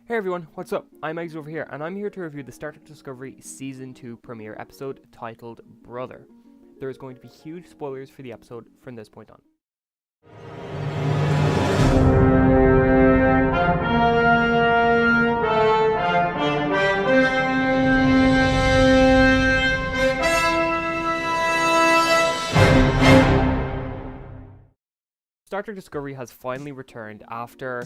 Hey everyone, what's up? I'm Eggs over here, and I'm here to review the Star Trek Discovery Season 2 premiere episode titled Brother. There is going to be huge spoilers for the episode from this point on. Star Trek Discovery has finally returned after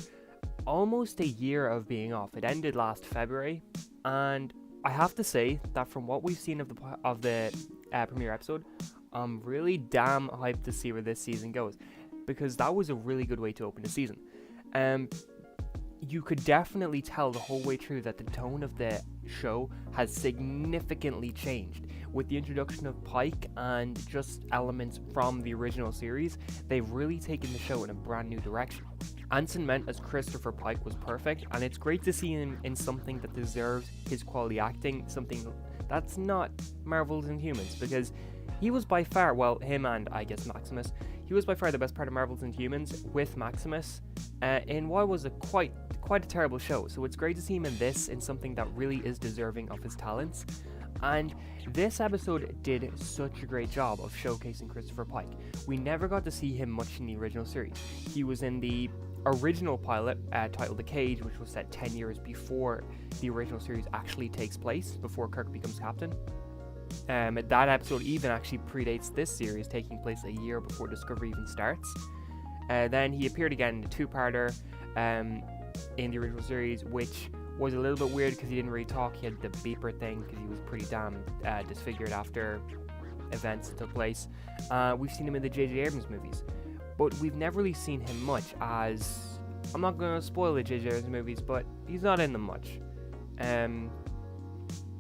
almost a year of being off. It ended last February, and I have to say that from what we've seen of the premiere episode, I'm really damn hyped to see where this season goes, because that was a really good way to open the season. You could definitely tell the whole way through that the tone of the show has significantly changed. With the introduction of Pike and just elements from the original series, they've really taken the show in a brand new direction. Anson Mount as Christopher Pike was perfect, and it's great to see him in something that deserves his quality acting, something that's not Marvel's Inhumans, because he was by far, well, him and I guess Maximus, he was by far the best part of Marvel's Inhumans with Maximus in what was a quite a terrible show. So it's great to see him in this, in something that really is deserving of his talents. And this episode did such a great job of showcasing Christopher Pike. We never got to see him much in the original series. He was in the original pilot titled The Cage, which was set 10 years before the original series actually takes place, before Kirk becomes captain. That episode even actually predates this series, taking place a year before Discovery even starts. Then he appeared again in the two-parter in the original series, which was a little bit weird because he didn't really talk. He had the beeper thing because he was pretty damn disfigured after events that took place. We've seen him in the J.J. Abrams movies, but we've never really seen him much as... I'm not going to spoil the J.J. Abrams movies, but he's not in them much.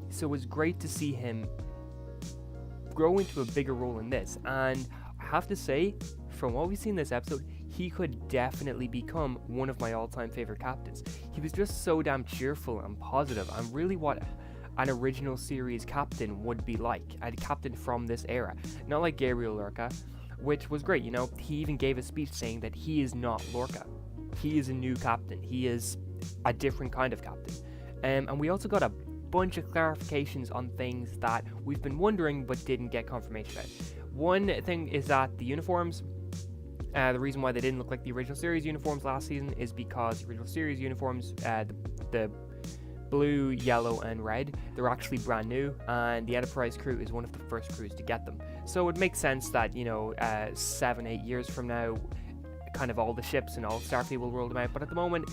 So it was great to see him grow into a bigger role in this, and I have to say, from what we've seen in this episode, he could definitely become one of my all-time favorite captains. He was just so damn cheerful and positive, and really what an original series captain would be like, a captain from this era, not like Gabriel Lorca, which was great. You know, he even gave a speech saying that he is not Lorca, he is a new captain, he is a different kind of captain. And we also got a bunch of clarifications on things that we've been wondering but didn't get confirmation about. One thing is that the uniforms, the reason why they didn't look like the original series uniforms last season is because the original series uniforms, the blue, yellow, and red, they're actually brand new, and the Enterprise crew is one of the first crews to get them. So it makes sense that, 7-8 years from now, kind of all the ships and all Starfleet will roll them out. But at the moment,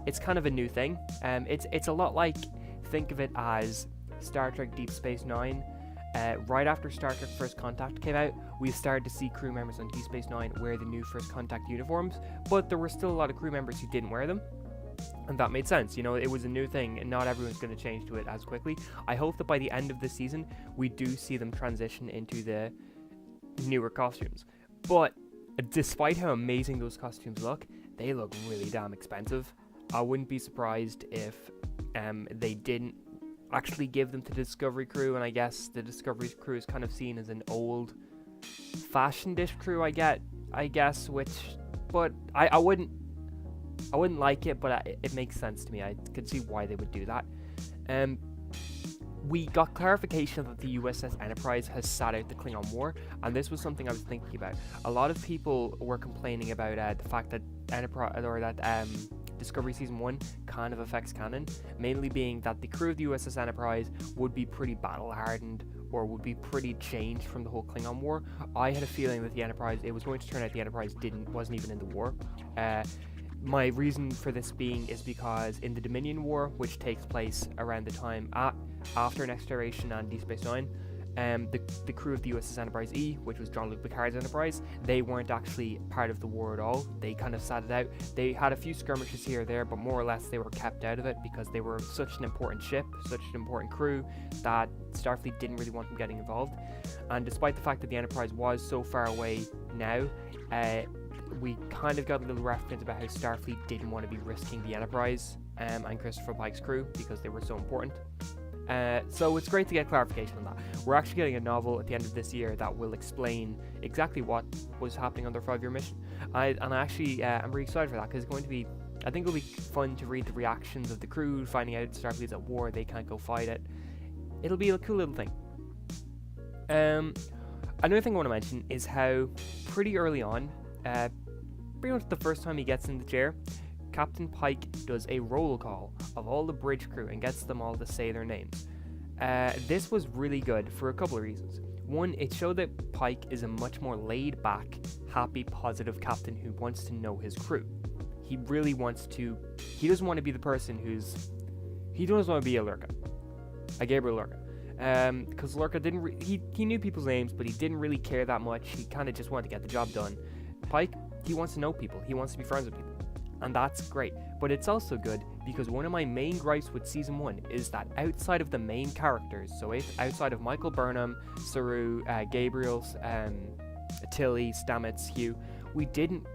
it's kind of a new thing. It's a lot like, think of it as Star Trek Deep Space Nine. Right after Star Trek First Contact came out, we started to see crew members on Deep Space Nine wear the new First Contact uniforms, but there were still a lot of crew members who didn't wear them, and that made sense. It was a new thing, and not everyone's going to change to it as quickly. I hope that by the end of the season, we do see them transition into the newer costumes. But despite how amazing those costumes look, they look really damn expensive. I wouldn't be surprised if they didn't actually give them to the Discovery crew, and I guess the Discovery crew is kind of seen as an old fashioned-ish crew, I guess, but I wouldn't like it, but it makes sense to me. I could see why they would do that. We got clarification that the USS Enterprise has sat out the Klingon War, and this was something I was thinking about. A lot of people were complaining about the fact that Discovery Season 1 kind of affects canon, mainly being that the crew of the USS Enterprise would be pretty battle-hardened, or would be pretty changed from the whole Klingon War. I had a feeling that it was going to turn out the Enterprise wasn't even in the war. My reason for this being is because in the Dominion War, which takes place around the time after Next Generation and Deep Space Nine, the crew of the USS Enterprise E, which was Jean-Luc Picard's Enterprise, they weren't actually part of the war at all. They kind of sat it out. They had a few skirmishes here or there, but more or less they were kept out of it because they were such an important ship, such an important crew, that Starfleet didn't really want them getting involved. And despite the fact that the Enterprise was so far away now, we kind of got a little reference about how Starfleet didn't want to be risking the Enterprise and Christopher Pike's crew because they were so important. So it's great to get clarification on that. We're actually getting a novel at the end of this year that will explain exactly what was happening on their 5-year mission. I'm really excited for that, because it's going to be I think it'll be fun to read the reactions of the crew, finding out Starfleet's at war, they can't go fight it. It'll be a cool little thing. Another thing I want to mention is how pretty early on, pretty much the first time he gets in the chair, Captain Pike does a roll call of all the bridge crew and gets them all to say their names. This was really good for a couple of reasons. One, it showed that Pike is a much more laid-back, happy, positive captain who wants to know his crew. He really wants to... He doesn't want to be the person who's... He doesn't want to be a Lurka. A Gabriel Lurka. Because Lurka didn't... He knew people's names, but he didn't really care that much. He kind of just wanted to get the job done. Pike, he wants to know people. He wants to be friends with people. And that's great. But it's also good because one of my main gripes with Season 1 is that outside of the main characters, so outside of Michael Burnham, Saru, Gabriel, Tilly, Stamets, Hugh, we didn't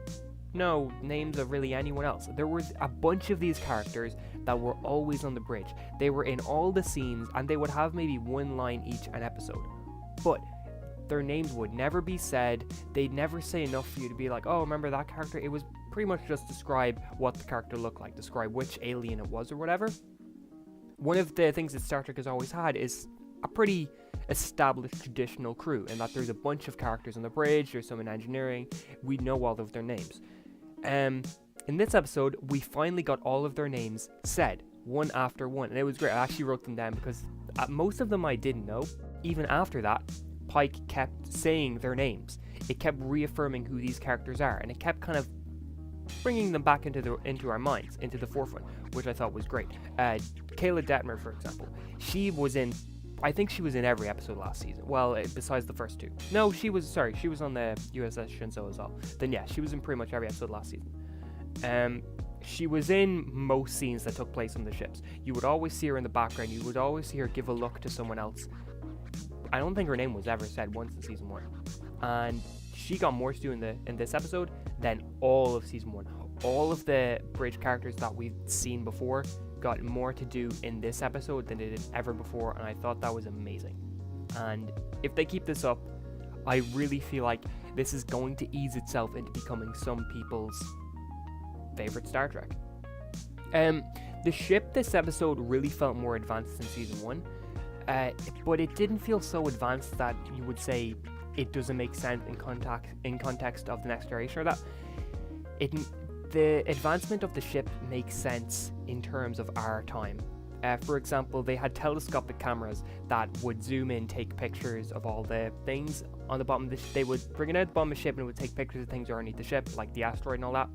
know names of really anyone else. There was a bunch of these characters that were always on the bridge. They were in all the scenes and they would have maybe one line each an episode. But their names would never be said. They'd never say enough for you to be like, oh, remember that character? It was pretty much just describe what the character looked like, describe which alien it was or whatever. One of the things that Star Trek has always had is a pretty established traditional crew, in that there's a bunch of characters on the bridge, there's some in engineering, we know all of their names. In this episode, we finally got all of their names said, one after one, and it was great. I actually wrote them down because most of them I didn't know. Even after that, Pike kept saying their names. It kept reaffirming who these characters are, and it kept kind of bringing them back into our minds, into the forefront, which I thought was great. Kayla Detmer, for example, I think she was in every episode last season. Well, besides the first two. No, she was on the USS Shinzo as well. Then yeah, she was in pretty much every episode last season. She was in most scenes that took place on the ships. You would always see her in the background. You would always see her give a look to someone else. I don't think her name was ever said once in season 1. And she got more to do in this episode than all of season 1. All of the bridge characters that we've seen before got more to do in this episode than they did ever before, and I thought that was amazing. And if they keep this up, I really feel like this is going to ease itself into becoming some people's favorite Star Trek. The ship this episode really felt more advanced than season 1, but it didn't feel so advanced that you would say it doesn't make sense in context of the Next Generation, or that the advancement of the ship makes sense in terms of our time. For example, they had telescopic cameras that would zoom in, take pictures of all the things on the bottom of the ship. They would bring it out the bottom of the ship and it would take pictures of things underneath the ship, like the asteroid and all that.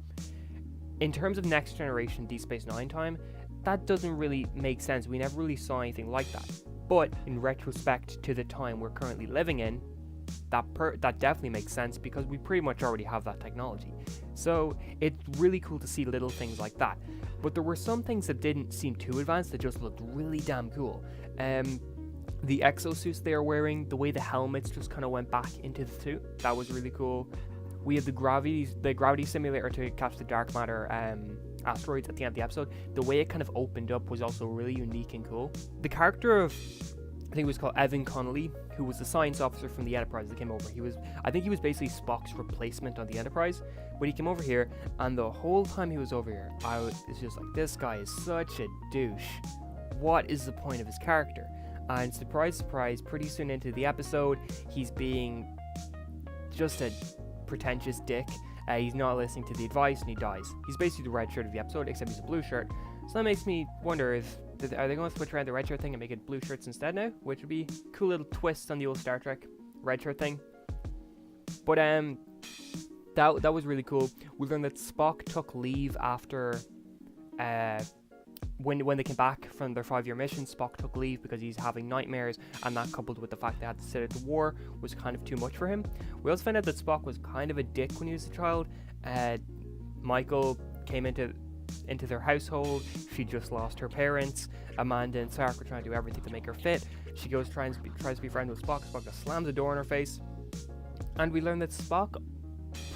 In terms of Next Generation Deep Space Nine time, that doesn't really make sense. We never really saw anything like that. But in retrospect to the time we're currently living in, that definitely makes sense because we pretty much already have that technology. So it's really cool to see little things like that. But there were some things that didn't seem too advanced that just looked really damn cool. The exosuits they are wearing, the way the helmets just kind of went back into the suit, that was really cool. We had the gravity simulator to catch the dark matter asteroids at the end of the episode. The way it kind of opened up was also really unique and cool. The character of, I think it was called Evan Connolly, who was the science officer from the Enterprise that came over. I think he was basically Spock's replacement on the Enterprise, but he came over here, and the whole time he was over here, I was just like, this guy is such a douche. What is the point of his character? And surprise, surprise, pretty soon into the episode, he's being just a pretentious dick. He's not listening to the advice, and he dies. He's basically the red shirt of the episode, except he's a blue shirt. So that makes me wonder if are they going to switch around the red shirt thing and make it blue shirts instead now? Which would be a cool little twist on the old Star Trek red shirt thing. But that was really cool. We learned that Spock took leave after when they came back from their 5-year mission. Spock took leave because he's having nightmares, and that coupled with the fact they had to sit out the war was kind of too much for him. We also found out that Spock was kind of a dick when he was a child. Michael came into their household. She just lost her parents. Amanda and Sark were trying to do everything to make her fit. She tries to be friends with Spock. Spock just slams the door in her face. And we learned that Spock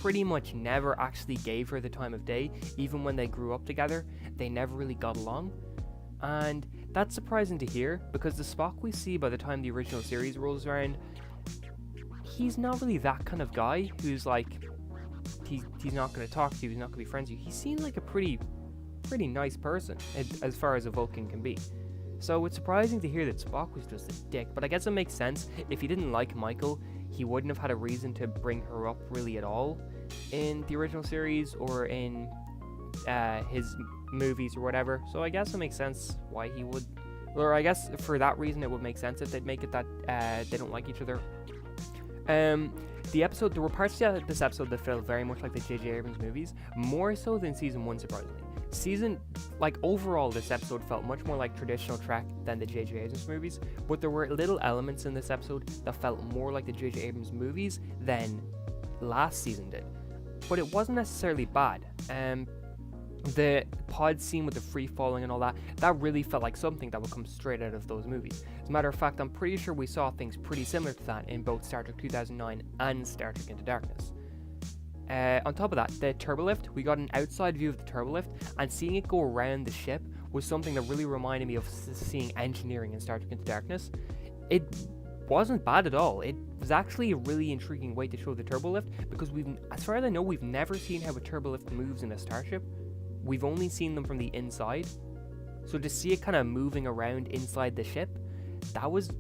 pretty much never actually gave her the time of day. Even when they grew up together, they never really got along. And that's surprising to hear, because the Spock we see by the time the original series rolls around, he's not really that kind of guy who's like, he's not going to talk to you, he's not going to be friends with you. He seems like a pretty pretty nice person, as far as a Vulcan can be. So it's surprising to hear that Spock was just a dick, but I guess it makes sense. If he didn't like Michael, he wouldn't have had a reason to bring her up really at all in the original series or in his movies or whatever. So I guess it makes sense why he would, or I guess for that reason it would make sense if they'd make it that they don't like each other. There were parts of this episode that felt very much like the J.J. Abrams movies, more so than season 1, surprisingly. Overall, this episode felt much more like traditional Trek than the J.J. Abrams movies, but there were little elements in this episode that felt more like the J.J. Abrams movies than last season did. But it wasn't necessarily bad. The pod scene with the free falling and all that really felt like something that would come straight out of those movies. As a matter of fact, I'm pretty sure we saw things pretty similar to that in both Star Trek 2009 and Star Trek Into Darkness. On top of that, the turbolift, we got an outside view of the turbolift, and seeing it go around the ship was something that really reminded me of seeing engineering in Star Trek Into Darkness. It wasn't bad at all. It was actually a really intriguing way to show the turbolift, because as far as I know, we've never seen how a turbolift moves in a starship. We've only seen them from the inside. So to see it kind of moving around inside the ship, that was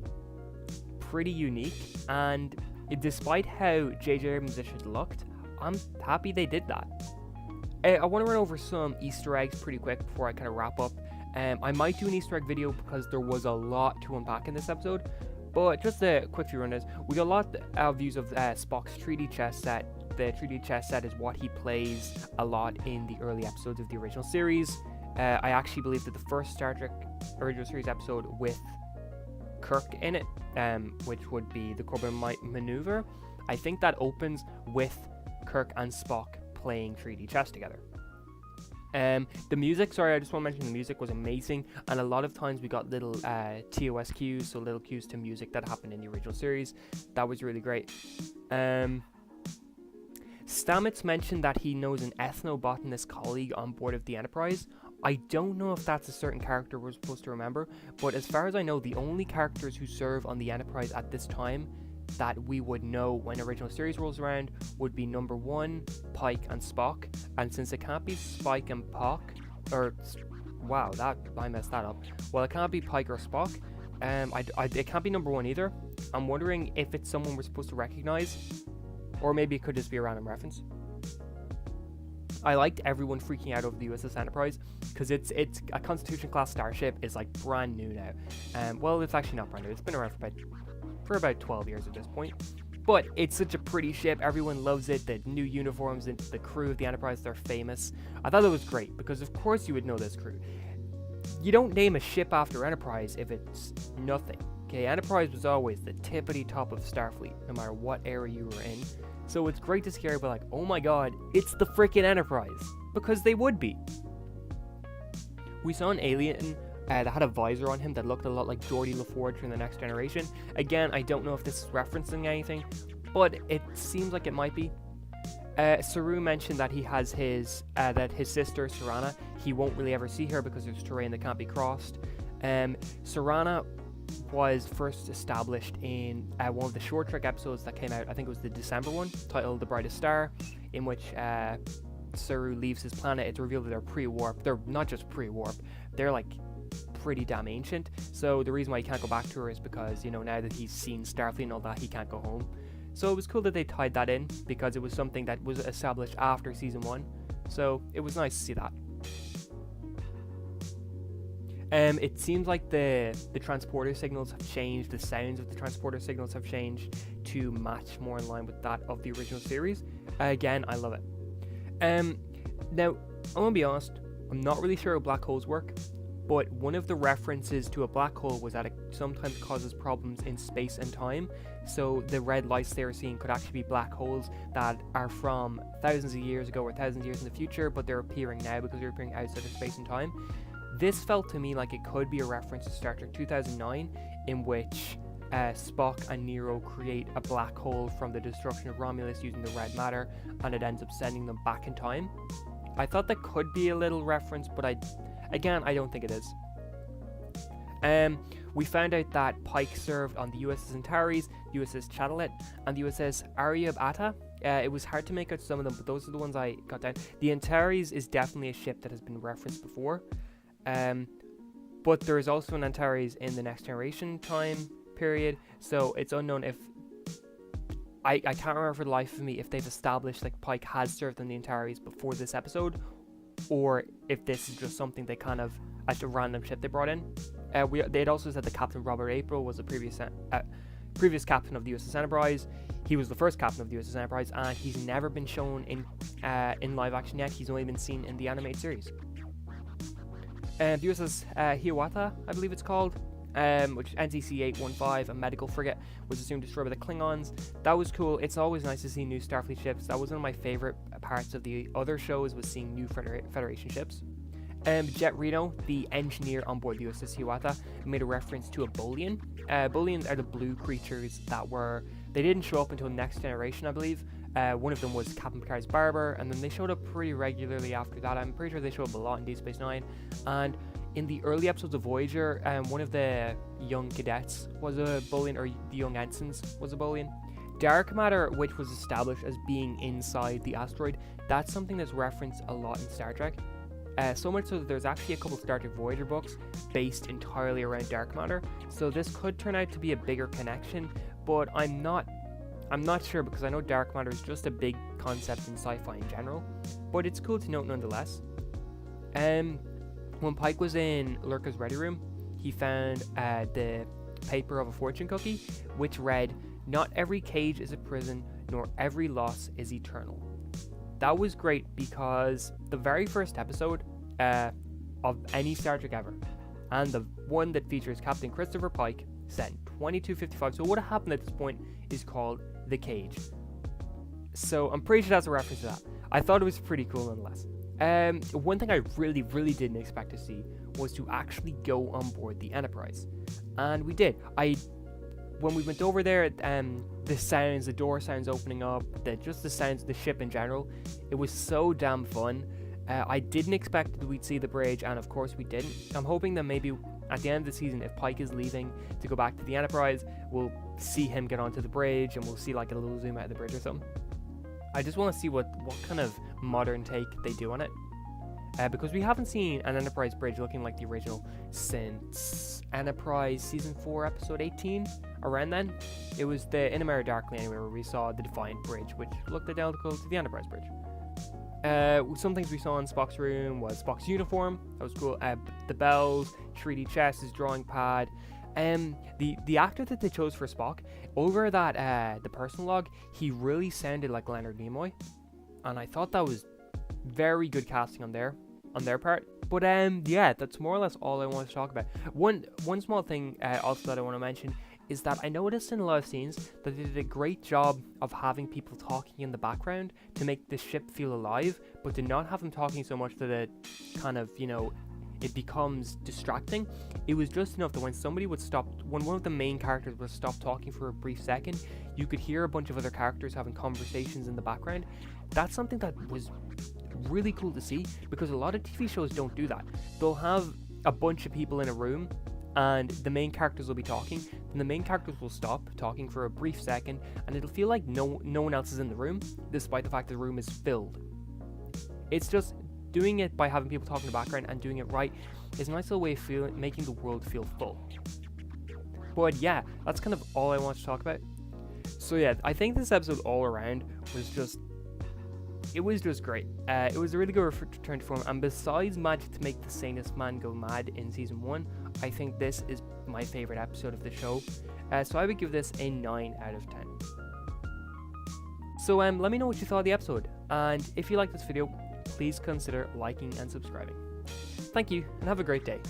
pretty unique. And despite how J.J. Abrams-ish it looked, I'm happy they did that. I want to run over some Easter eggs pretty quick before I kind of wrap up. I might do an Easter egg video because there was a lot to unpack in this episode. But just a quick few runouts. We got a lot of views of Spock's 3D chess set. The 3D chess set is what he plays a lot in the early episodes of the original series. I actually believe that the first Star Trek original series episode with Kirk in it, which would be the Corbin Maneuver, I think that opens with Kirk and Spock playing 3D chess together. The music, I just want to mention the music was amazing, and a lot of times we got little TOS cues, so little cues to music that happened in the original series. That was really great. Stamets mentioned that he knows an ethnobotanist colleague on board of the Enterprise. I don't know if that's a certain character we're supposed to remember, but as far as I know, the only characters who serve on the Enterprise at this time that we would know when original series rolls around would be number 1, Pike and Spock, and since it can't be Spike and Spock, I messed that up. Well, it can't be Pike or Spock. It can't be number 1 either. I'm wondering if it's someone we're supposed to recognize, or maybe it could just be a random reference. I liked everyone freaking out over the USS Enterprise because it's a Constitution class starship. It's like brand new now. Well, it's actually not brand new. It's been around for about 12 years at this point. But it's such a pretty ship. Everyone loves it. The new uniforms, the crew of the Enterprise, they're famous. I thought that was great because of course you would know this crew. You don't name a ship after Enterprise if it's nothing. Okay, Enterprise was always the tippity top of Starfleet, no matter what era you were in. So it's great to scare people like, oh my god, it's the freaking Enterprise. Because they would be. We saw an alien that had a visor on him that looked a lot like Geordi LaForge from The Next Generation. Again, I don't know if this is referencing anything, but it seems like it might be. Saru mentioned that he has his sister, Sarana, he won't really ever see her because there's terrain that can't be crossed. Sarana was first established in one of the short Trek episodes that came out. I think it was the December one, titled The Brightest Star, in which Saru leaves his planet. It's revealed that they're pre-warp. They're not just pre-warp, they're like pretty damn ancient. So the reason why he can't go back to her is because, now that he's seen Starfleet and all that, he can't go home. So it was cool that they tied that in because it was something that was established after season 1. So it was nice to see that. It seems like the transporter signals have changed, the sounds of the transporter signals have changed to match more in line with that of the original series. Again, I love it. Now, I'm gonna be honest, I'm not really sure how black holes work, but one of the references to a black hole was that it sometimes causes problems in space and time. So the red lights they were seeing could actually be black holes that are from thousands of years ago or thousands of years in the future, but they're appearing now because they're appearing outside of space and time. This felt to me like it could be a reference to Star Trek 2009, in which Spock and Nero create a black hole from the destruction of Romulus using the red matter, and it ends up sending them back in time. I thought that could be a little reference, but I don't think it is. We found out that Pike served on the USS Antares, USS Chattelet, and the USS Aryabhata. It was hard to make out some of them, but those are the ones I got down. The Antares is definitely a ship that has been referenced before. But there is also an Antares in the Next Generation time period, so it's unknown if... I can't remember for the life of me if they've established like Pike has served on the Antares before this episode, or if this is just something they kind of, as a random ship they brought in. They had also said that Captain Robert April was the previous captain of the USS Enterprise. He was the first captain of the USS Enterprise, and he's never been shown in live action yet. He's only been seen in the animated series. The USS Hiawatha, I believe it's called, which is NCC-815, a medical frigate, was assumed destroyed by the Klingons. That was cool. It's always nice to see new Starfleet ships. That was one of my favorite parts of the other shows, was seeing new Federation ships. Jet Reno, the engineer on board the USS Hiawatha, made a reference to a Bolian. Bolians are the blue creatures they didn't show up until Next Generation, I believe. One of them was Captain Picard's barber, and then they showed up pretty regularly after that. I'm pretty sure they showed up a lot in Deep Space Nine. And in the early episodes of Voyager, one of the young cadets was a Bolian, or the young ensigns was a Bolian. Dark matter, which was established as being inside the asteroid, that's something that's referenced a lot in Star Trek. So much so that there's actually a couple Star Trek Voyager books based entirely around dark matter. So this could turn out to be a bigger connection, but I'm not sure, because I know dark matter is just a big concept in sci-fi in general. But it's cool to note nonetheless. When Pike was in Lurka's ready room, he found the paper of a fortune cookie, which read, "Not every cage is a prison, nor every loss is eternal." That was great, because the very first episode of any Star Trek ever, and the one that features Captain Christopher Pike, set in 2255, so what happened at this point, is called The Cage. So I'm pretty sure that's a reference to that. I thought it was pretty cool nonetheless. One thing I really didn't expect to see was to actually go on board the Enterprise, and we did. When we went over there, the sounds, the door sounds opening up, just the sounds of the ship in general, it was so damn fun. I didn't expect that we'd see the bridge, and of course we didn't. I'm hoping that maybe at the end of the season, if Pike is leaving to go back to the Enterprise, we'll see him get onto the bridge, and we'll see like a little zoom out of the bridge or something. I just want to see what kind of modern take they do on it. Because we haven't seen an Enterprise bridge looking like the original since Enterprise Season 4, Episode 18. Around then, it was the In a Mirror Darkly anyway, where we saw the Defiant Bridge, which looked identical to the Enterprise bridge. Some things we saw in Spock's room was Spock's uniform. That was cool. The bells, 3D chess, his drawing pad. The actor that they chose for Spock, over that the personal log, he really sounded like Leonard Nimoy, and I thought that was very good casting on their part. But yeah, that's more or less all I want to talk about. One small thing also that I want to mention is that I noticed in a lot of scenes that they did a great job of having people talking in the background to make the ship feel alive, but did not have them talking so much that it kind of, it becomes distracting. It was just enough that when somebody would stop, when one of the main characters would stop talking for a brief second, you could hear a bunch of other characters having conversations in the background. That's something that was really cool to see, because a lot of TV shows don't do that. They'll have a bunch of people in a room and the main characters will be talking, then the main characters will stop talking for a brief second, and it'll feel like no one else is in the room, despite the fact the room is filled. It's just doing it by having people talk in the background and doing it right is a nice little way of making the world feel full. But yeah, that's kind of all I want to talk about. So yeah, I think this episode all around was just great. It was a really good return to form, and besides Magic to Make the Sanest Man Go Mad in Season 1, I think this is my favourite episode of the show. So I would give this a 9 out of 10. So let me know what you thought of the episode, and if you like this video, please consider liking and subscribing. Thank you, and have a great day.